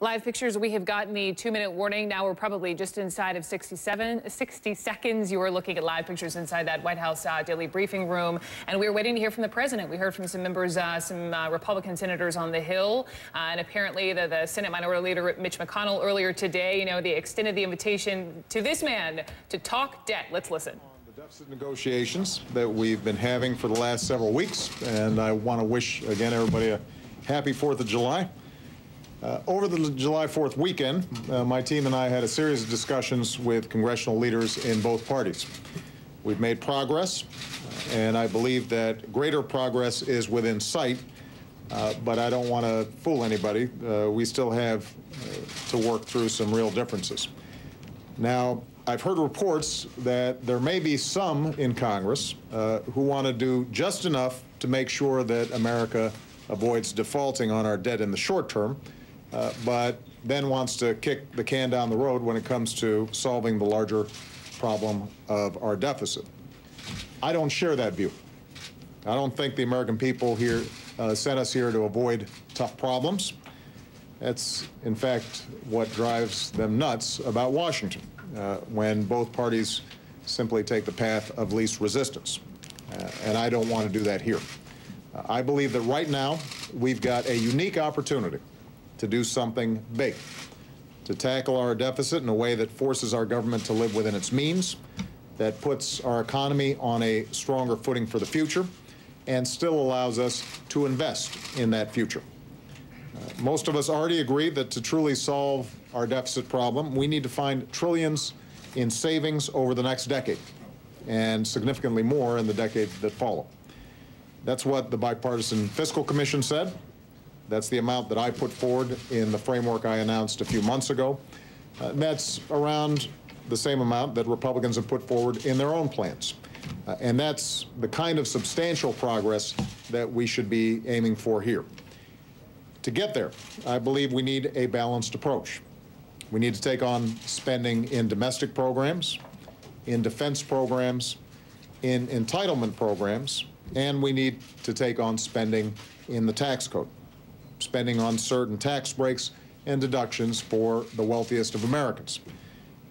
Live pictures, we have gotten the 2-minute warning. Now we're probably just inside of 60 seconds. You are looking at live pictures inside that White House daily briefing room. And we're waiting to hear from the president. We heard from some members, some Republican senators on the Hill. And apparently the Senate Minority Leader Mitch McConnell earlier today, they extended the invitation to this man to talk debt. Let's listen. The deficit negotiations that we've been having for the last several weeks. And I want to wish, again, everybody a happy 4th of July. Over the July 4th weekend, my team and I had a series of discussions with congressional leaders in both parties. We've made progress, and I believe that greater progress is within sight, but I don't want to fool anybody. We still have to work through some real differences. Now, I've heard reports that there may be some in Congress who want to do just enough to make sure that America avoids defaulting on our debt in the short term, but then wants to kick the can down the road when it comes to solving the larger problem of our deficit. I don't share that view. I don't think the American people here sent us here to avoid tough problems. That's, in fact, what drives them nuts about Washington, when both parties simply take the path of least resistance. And I don't want to do that here. I believe that right now we've got a unique opportunity to do something big, to tackle our deficit in a way that forces our government to live within its means, that puts our economy on a stronger footing for the future, and still allows us to invest in that future. Most of us already agree that to truly solve our deficit problem, we need to find trillions in savings over the next decade, and significantly more in the decades that follow. That's what the Bipartisan Fiscal Commission said. That's the amount that I put forward in the framework I announced a few months ago. That's around the same amount that Republicans have put forward in their own plans. And that's the kind of substantial progress that we should be aiming for here. To get there, I believe we need a balanced approach. We need to take on spending in domestic programs, in defense programs, in entitlement programs, and we need to take on spending in the tax code, spending on certain tax breaks and deductions for the wealthiest of Americans.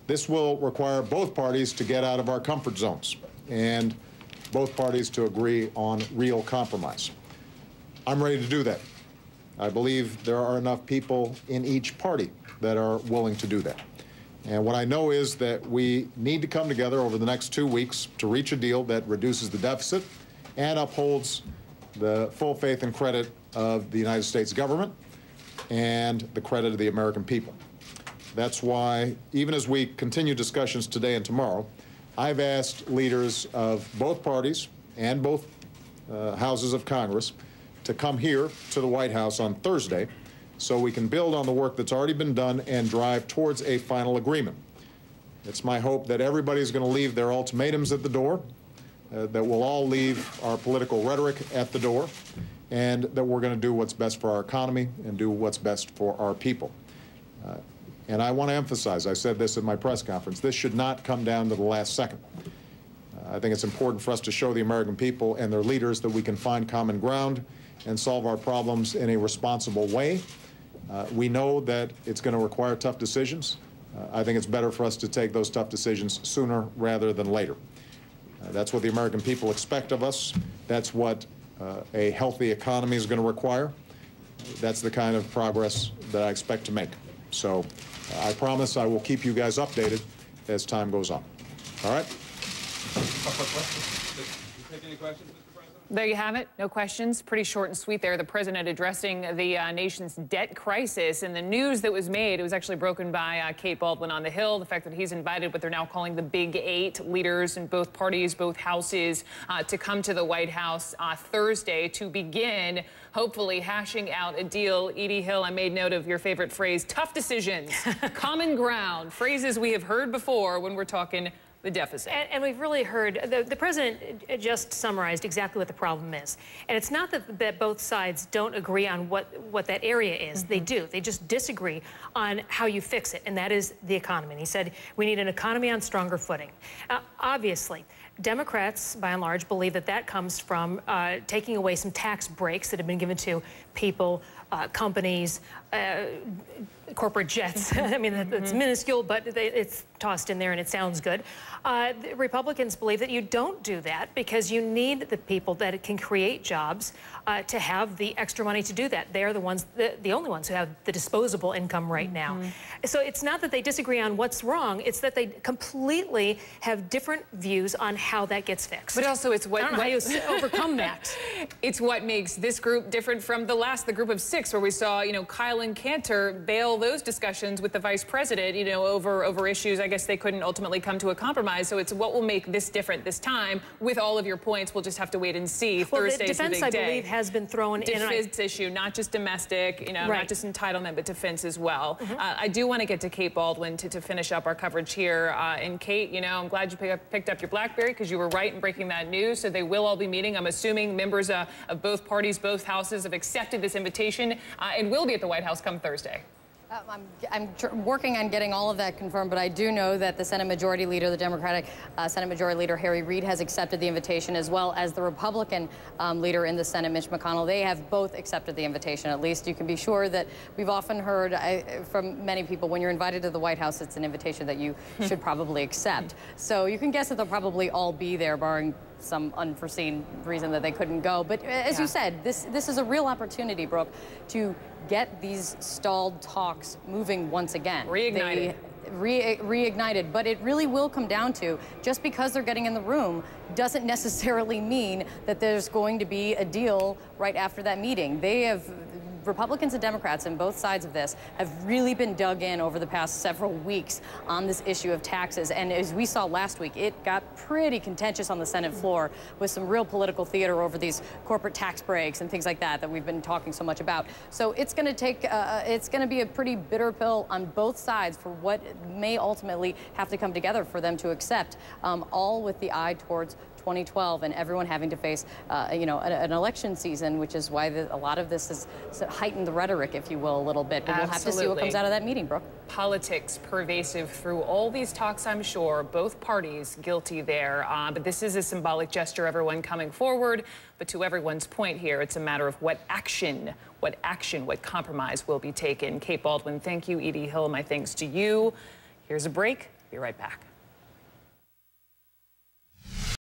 This will require both parties to get out of our comfort zones and both parties to agree on real compromise. I'm ready to do that. I believe there are enough people in each party that are willing to do that. And what I know is that we need to come together over the next 2 weeks to reach a deal that reduces the deficit and upholds the full faith and credit of the United States government and the credit of the American people. That's why, even as we continue discussions today and tomorrow, I've asked leaders of both parties and both houses of Congress to come here to the White House on Thursday so we can build on the work that's already been done and drive towards a final agreement. It's my hope that everybody's going to leave their ultimatums at the door, that we'll all leave our political rhetoric at the door, and that we're going to do what's best for our economy and do what's best for our people. And I want to emphasize, I said this at my press conference, this should not come down to the last second. I think it's important for us to show the American people and their leaders that we can find common ground and solve our problems in a responsible way. We know that it's going to require tough decisions. I think it's better for us to take those tough decisions sooner rather than later. That's what the American people expect of us. That's what a healthy economy is going to require. That's the kind of progress that I expect to make. So I promise I will keep you guys updated as time goes on. All right? Take any questions, Mr. President? There you have it. No questions. Pretty short and sweet there. The president addressing the nation's debt crisis. And the news that was made, it was actually broken by Kate Baldwin on the Hill. The fact that he's invited what they're now calling the Big Eight leaders in both parties, both houses, to come to the White House Thursday to begin, hopefully, hashing out a deal. Edie Hill, I made note of your favorite phrase, tough decisions, common ground, phrases we have heard before when we're talking the deficit. And we've really heard, the president just summarized exactly what the problem is. And it's not that both sides don't agree on what that area is. They do. They just disagree on how you fix it, and that is the economy. And he said we need an economy on stronger footing. Obviously, Democrats, by and large, believe that that comes from taking away some tax breaks that have been given to people companies, corporate jets. I mean, it's minuscule, but it's tossed in there and it sounds good. The Republicans believe that you don't do that because you need the people that can create jobs to have the extra money to do that. They're the ones, the only ones who have the disposable income right now. So it's not that they disagree on what's wrong, it's that they completely have different views on how that gets fixed. But also it's what, I don't know how you overcome that. It's what makes this group different from the group of 6, where we saw, Kyle and Cantor bail those discussions with the vice president, over issues I guess they couldn't ultimately come to a compromise. So it's what will make this different this time. With all of your points, we'll just have to wait and see. Well, Thursday's the defense, the big day. I believe, has been thrown in. Defense issue, not just domestic, not just entitlement, but defense as well. I do want to get to Kate Baldwin to finish up our coverage here. And Kate, I'm glad you picked up your BlackBerry, because you were right in breaking that news. So they will all be meeting. I'm assuming members of both parties, both houses, have accepted this invitation and will be at the White House come Thursday. I'm working on getting all of that confirmed, but I do know that the Senate Majority Leader, the Democratic Senate Majority Leader Harry Reid, has accepted the invitation, as well as the Republican leader in the Senate, Mitch McConnell. They have both accepted the invitation. At least you can be sure that we've often heard from many people, when you're invited to the White House, it's an invitation that you should probably accept. So you can guess that they'll probably all be there, barring some unforeseen reason that they couldn't go. But as you said, this is a real opportunity, Brooke, to get these stalled talks moving once again. Reignited. Reignited. But it really will come down to, just because they're getting in the room doesn't necessarily mean that there's going to be a deal right after that meeting. Republicans and Democrats on both sides of this have really been dug in over the past several weeks on this issue of taxes. And as we saw last week, it got pretty contentious on the Senate floor, with some real political theater over these corporate tax breaks and things like that we've been talking so much about. So it's going to take, it's going to be a pretty bitter pill on both sides for what may ultimately have to come together for them to accept, all with the eye towards 2012 and everyone having to face, an election season, which is why a lot of this has heightened the rhetoric, if you will, a little bit. But we'll have to see what comes out of that meeting, Brooke. Politics pervasive through all these talks, I'm sure. Both parties guilty there. But this is a symbolic gesture, everyone coming forward. But to everyone's point here, it's a matter of what compromise will be taken. Kate Baldwin, thank you. Edie Hill, my thanks to you. Here's a break. Be right back.